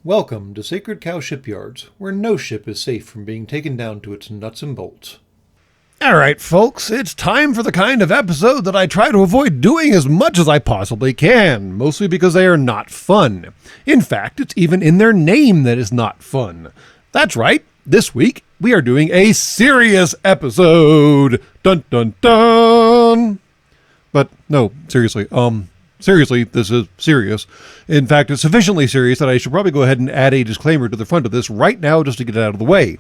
Welcome to Sacred Cow Shipyards, where no ship is safe from being taken down to its nuts and bolts. Alright folks, it's time for the kind of episode that I try to avoid doing as much as I possibly can, mostly because they are not fun. In fact, it's even in their name that is not fun. That's right, this week we are doing a serious episode! Dun dun dun! But no, seriously, Seriously, this is serious. In fact, it's sufficiently serious that I should probably go ahead and add a disclaimer to the front of this right now just to get it out of the way.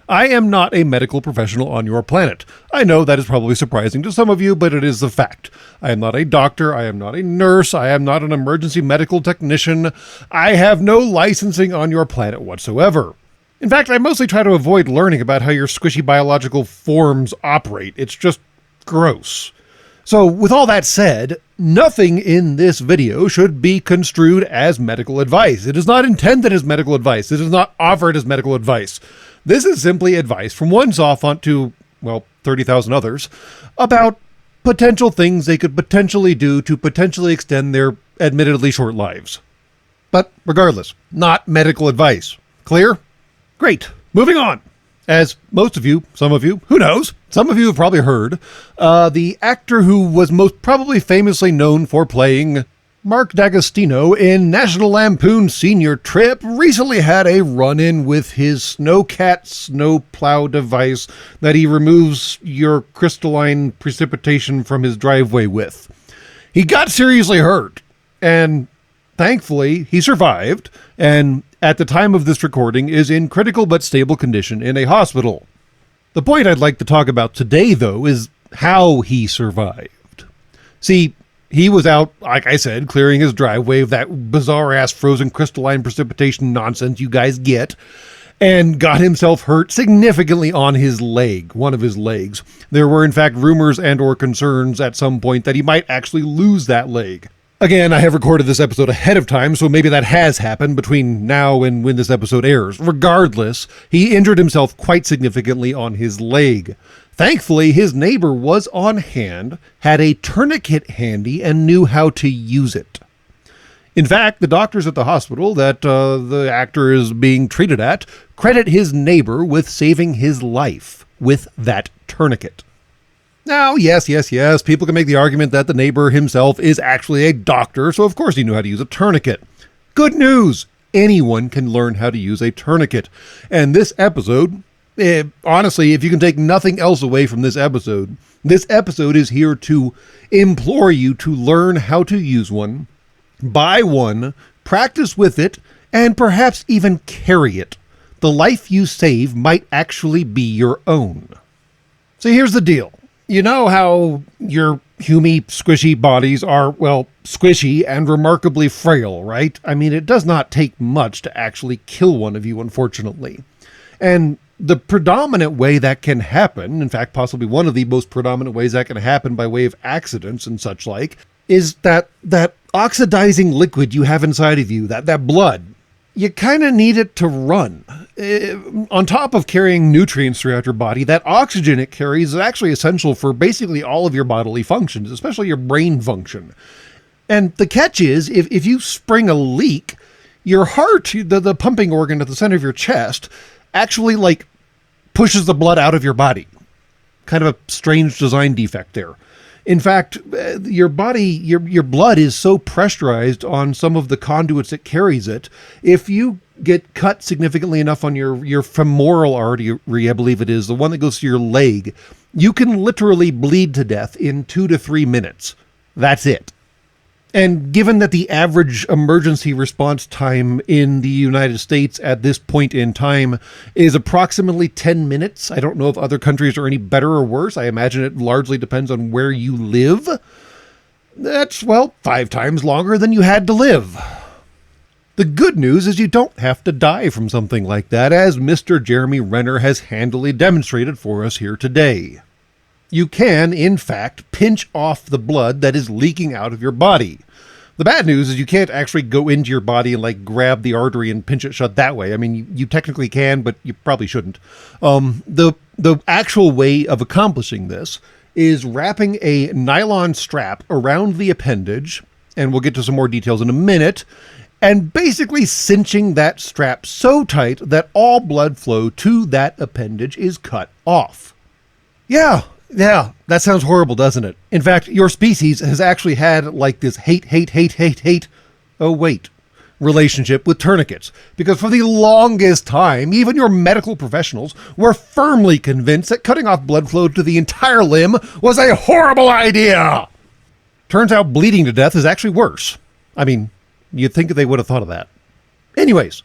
I am not a medical professional on your planet. I know that is probably surprising to some of you, but it is the fact. I am not a doctor, I am not a nurse, I am not an emergency medical technician. I have no licensing on your planet whatsoever. In fact, I mostly try to avoid learning about how your squishy biological forms operate. It's just gross. So, with all that said, nothing in this video should be construed as medical advice. It is not intended as medical advice. It is not offered as medical advice. This is simply advice from one Zophont to, well, 30,000 others about potential things they could potentially do to potentially extend their admittedly short lives. But regardless, not medical advice. Clear? Great. Moving on. As most of you, some of you, who knows? Some of you have probably heard, the actor who was most probably famously known for playing Mark D'Agostino in National Lampoon's Senior Trip recently had a run-in with his snowcat snowplow device that he removes your crystalline precipitation from his driveway with. He got seriously hurt, and thankfully he survived, and at the time of this recording is in critical but stable condition in a hospital. The point I'd like to talk about today, though, is how he survived. See, he was out, like I said, clearing his driveway of that bizarre-ass frozen crystalline precipitation nonsense you guys get, and got himself hurt significantly on his leg, one of his legs. There were, in fact, rumors and or concerns at some point that he might actually lose that leg. Again, I have recorded this episode ahead of time, so maybe that has happened between now and when this episode airs. Regardless, he injured himself quite significantly on his leg. Thankfully, his neighbor was on hand, had a tourniquet handy, and knew how to use it. In fact, the doctors at the hospital that the actor is being treated at credit his neighbor with saving his life with that tourniquet. Now, yes, people can make the argument that the neighbor himself is actually a doctor, so of course he knew how to use a tourniquet. Good news! Anyone can learn how to use a tourniquet. And this episode, honestly, if you can take nothing else away from this episode is here to implore you to learn how to use one, buy one, practice with it, and perhaps even carry it. The life you save might actually be your own. So here's the deal. You know how your humy, squishy bodies are, well, squishy and remarkably frail, right? I mean, it does not take much to actually kill one of you, unfortunately. And the predominant way that can happen, in fact, possibly one of the most predominant ways that can happen by way of accidents and such like, is that oxidizing liquid you have inside of you, that blood. You kind of need it to run. On top of carrying nutrients throughout your body, that oxygen it carries is actually essential for basically all of your bodily functions, especially your brain function. And the catch is, if you spring a leak, your heart, the pumping organ at the center of your chest, actually pushes the blood out of your body. Kind of a strange design defect there. In fact, your body, your blood is so pressurized on some of the conduits that carries it. If you get cut significantly enough on your femoral artery, I believe it is, the one that goes to your leg, you can literally bleed to death in 2 to 3 minutes. That's it. And given that the average emergency response time in the United States at this point in time is approximately 10 minutes, I don't know if other countries are any better or worse. I imagine it largely depends on where you live. That's, 5 times longer than you had to live. The good news is you don't have to die from something like that, as Mr. Jeremy Renner has handily demonstrated for us here today. You can, in fact, pinch off the blood that is leaking out of your body. The bad news is you can't actually go into your body and grab the artery and pinch it shut that way. I mean, you technically can, but you probably shouldn't. The actual way of accomplishing this is wrapping a nylon strap around the appendage, and we'll get to some more details in a minute, and basically cinching that strap so tight that all blood flow to that appendage is cut off. Yeah, that sounds horrible, doesn't it? In fact, your species has actually had like this hate, relationship with tourniquets, because for the longest time, even your medical professionals were firmly convinced that cutting off blood flow to the entire limb was a horrible idea. Turns out bleeding to death is actually worse. I mean, you'd think they would have thought of that. Anyways,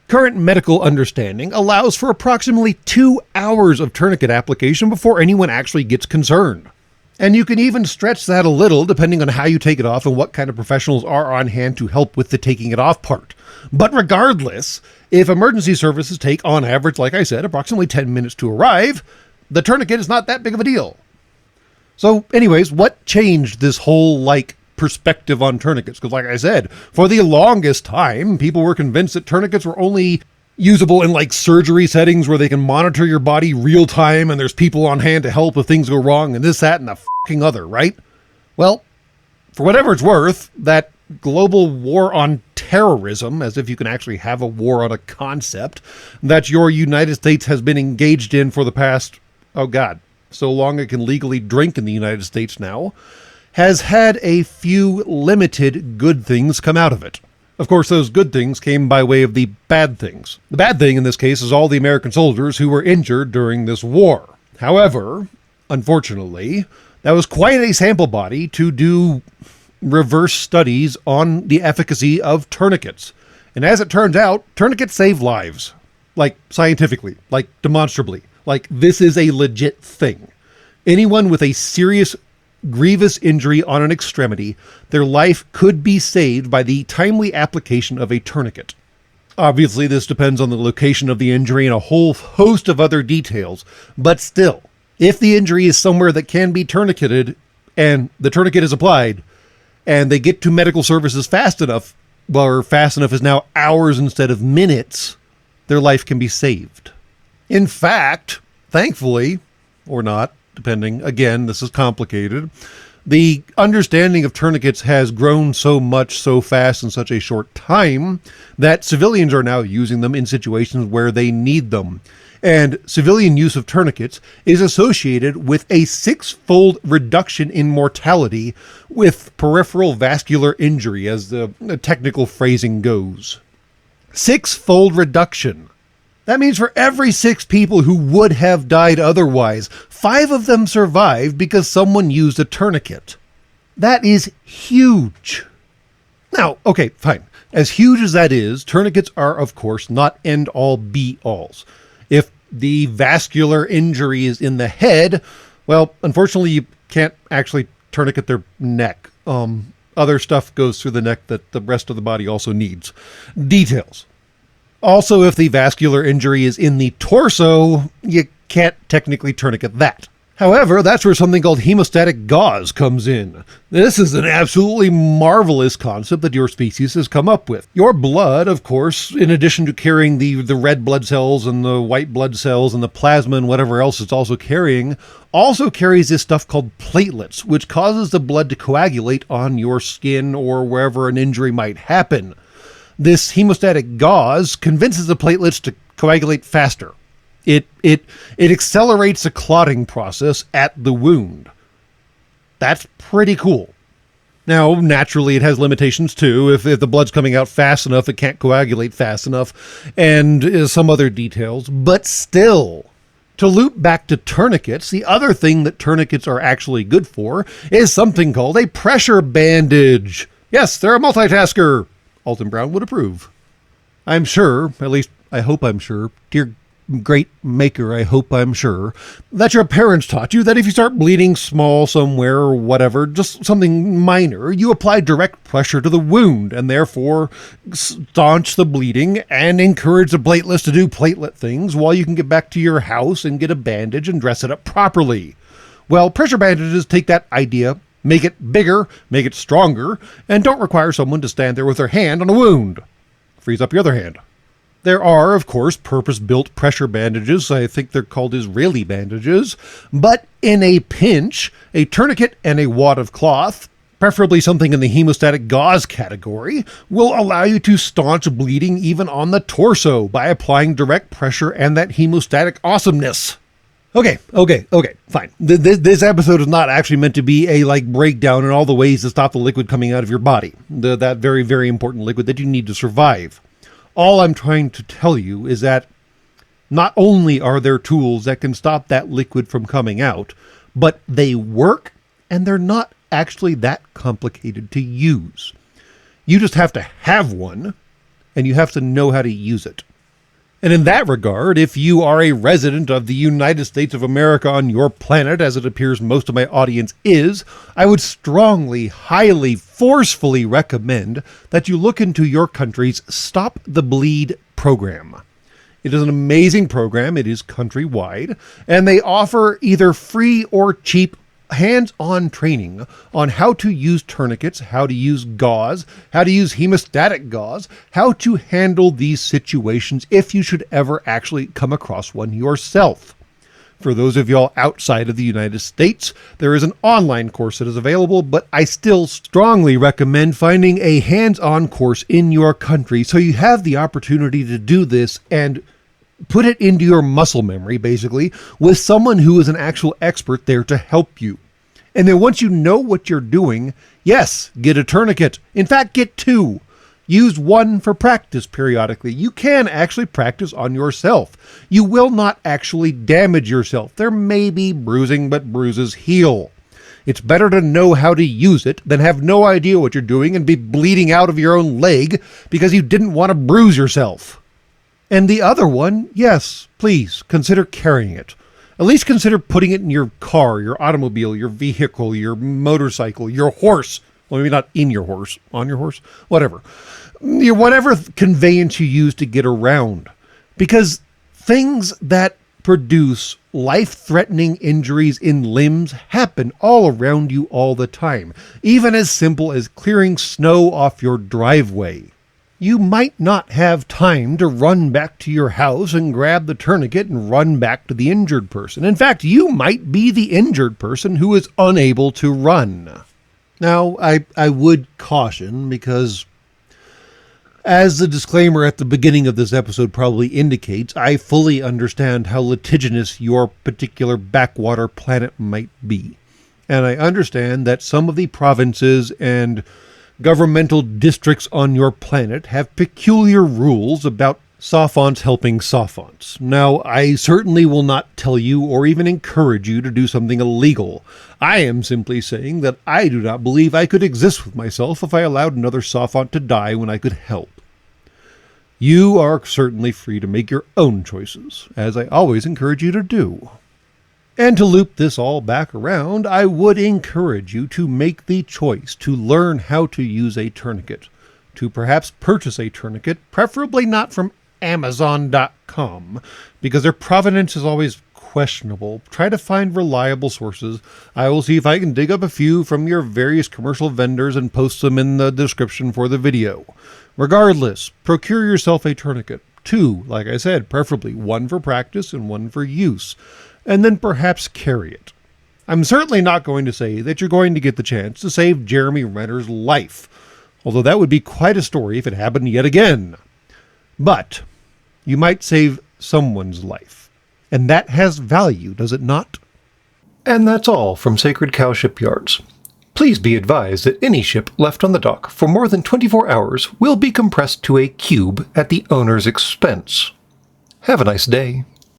current medical understanding allows for approximately 2 hours of tourniquet application before anyone actually gets concerned. And you can even stretch that a little depending on how you take it off and what kind of professionals are on hand to help with the taking it off part. But regardless, if emergency services take, on average, like I said, approximately 10 minutes to arrive, the tourniquet is not that big of a deal. So anyways, what changed this whole, perspective on tourniquets? Because like I said, for the longest time, people were convinced that tourniquets were only usable in surgery settings where they can monitor your body real time and there's people on hand to help if things go wrong and this, that, and the fucking other, right? Well, for whatever it's worth, that global war on terrorism, as if you can actually have a war on a concept, that your United States has been engaged in for the past, so long it can legally drink in the United States now, has had a few limited good things come out of it. Of course, those good things came by way of the bad things. The bad thing in this case is all the American soldiers who were injured during this war. However, unfortunately, that was quite a sample body to do reverse studies on the efficacy of tourniquets. And as it turns out, tourniquets save lives. Scientifically, demonstrably. This is a legit thing. Anyone with a serious grievous injury on an extremity, their life could be saved by the timely application of a tourniquet. Obviously, this depends on the location of the injury and a whole host of other details, but still, if the injury is somewhere that can be tourniqueted and the tourniquet is applied and they get to medical services fast enough, or fast enough is now hours instead of minutes, their life can be saved. In fact, thankfully, or not, depending, again, this is complicated, the understanding of tourniquets has grown so much so fast in such a short time that civilians are now using them in situations where they need them. And civilian use of tourniquets is associated with a 6-fold reduction in mortality with peripheral vascular injury, as the technical phrasing goes. 6-fold reduction. That means for every 6 people who would have died otherwise, 5 of them survived because someone used a tourniquet. That is huge. Now, okay, fine. As huge as that is, tourniquets are, of course, not end-all be-alls. If the vascular injury is in the head, well, unfortunately, you can't actually tourniquet their neck. Other stuff goes through the neck that the rest of the body also needs. Details. Also, if the vascular injury is in the torso, you can't technically tourniquet that. However, that's where something called hemostatic gauze comes in. This is an absolutely marvelous concept that your species has come up with. Your blood, of course, in addition to carrying the red blood cells and the white blood cells and the plasma and whatever else it's also carrying, also carries this stuff called platelets, which causes the blood to coagulate on your skin or wherever an injury might happen. This hemostatic gauze convinces the platelets to coagulate faster. It accelerates the clotting process at the wound. That's pretty cool. Now, naturally, it has limitations too. If the blood's coming out fast enough, it can't coagulate fast enough, and some other details. But still, to loop back to tourniquets, the other thing that tourniquets are actually good for is something called a pressure bandage. Yes, they're a multitasker. Alton Brown would approve. I'm sure, at least I hope I'm sure, dear great maker, I hope I'm sure, that your parents taught you that if you start bleeding small somewhere or whatever, just something minor, you apply direct pressure to the wound and therefore staunch the bleeding and encourage the platelets to do platelet things while you can get back to your house and get a bandage and dress it up properly. Well, pressure bandages take that idea, make it bigger, make it stronger, and don't require someone to stand there with their hand on a wound. Frees up your other hand. There are, of course, purpose-built pressure bandages. I think they're called Israeli bandages. But in a pinch, a tourniquet and a wad of cloth, preferably something in the hemostatic gauze category, will allow you to staunch bleeding even on the torso by applying direct pressure and that hemostatic awesomeness. Okay, fine. This episode is not actually meant to be a breakdown in all the ways to stop the liquid coming out of your body. That very, very important liquid that you need to survive. All I'm trying to tell you is that not only are there tools that can stop that liquid from coming out, but they work and they're not actually that complicated to use. You just have to have one and you have to know how to use it. And in that regard, if you are a resident of the United States of America on your planet, as it appears most of my audience is, I would strongly, highly, forcefully recommend that you look into your country's Stop the Bleed program. It is an amazing program. It is countrywide, and they offer either free or cheap hands-on training on how to use tourniquets, how to use gauze, how to use hemostatic gauze, how to handle these situations if you should ever actually come across one yourself. For those of y'all outside of the United States, there is an online course that is available, but I still strongly recommend finding a hands-on course in your country so you have the opportunity to do this and put it into your muscle memory, basically, with someone who is an actual expert there to help you. And then once you know what you're doing, yes, get a tourniquet. In fact, get two. Use one for practice periodically. You can actually practice on yourself. You will not actually damage yourself. There may be bruising, but bruises heal. It's better to know how to use it than have no idea what you're doing and be bleeding out of your own leg because you didn't want to bruise yourself. And the other one, yes, please consider carrying it. At least consider putting it in your car, your automobile, your vehicle, your motorcycle, your horse. Well, maybe not in your horse, on your horse, whatever. Whatever conveyance you use to get around. Because things that produce life-threatening injuries in limbs happen all around you all the time. Even as simple as clearing snow off your driveway. You might not have time to run back to your house and grab the tourniquet and run back to the injured person. In fact, you might be the injured person who is unable to run. Now, I would caution, because as the disclaimer at the beginning of this episode probably indicates, I fully understand how litigious your particular backwater planet might be. And I understand that some of the provinces and governmental districts on your planet have peculiar rules about sophonts helping sophonts. Now, I certainly will not tell you or even encourage you to do something illegal. I am simply saying that I do not believe I could exist with myself if I allowed another sophont to die when I could help. You are certainly free to make your own choices, as I always encourage you to do. And to loop this all back around, I would encourage you to make the choice to learn how to use a tourniquet, to perhaps purchase a tourniquet, preferably not from Amazon.com, because their provenance is always questionable. Try to find reliable sources. I will see if I can dig up a few from your various commercial vendors and post them in the description for the video. Regardless, procure yourself a tourniquet. Two, like I said, preferably one for practice and one for use. And then perhaps carry it. I'm certainly not going to say that you're going to get the chance to save Jeremy Renner's life, although that would be quite a story if it happened yet again. But you might save someone's life, and that has value, does it not? And that's all from Sacred Cow Shipyards. Please be advised that any ship left on the dock for more than 24 hours will be compressed to a cube at the owner's expense. Have a nice day.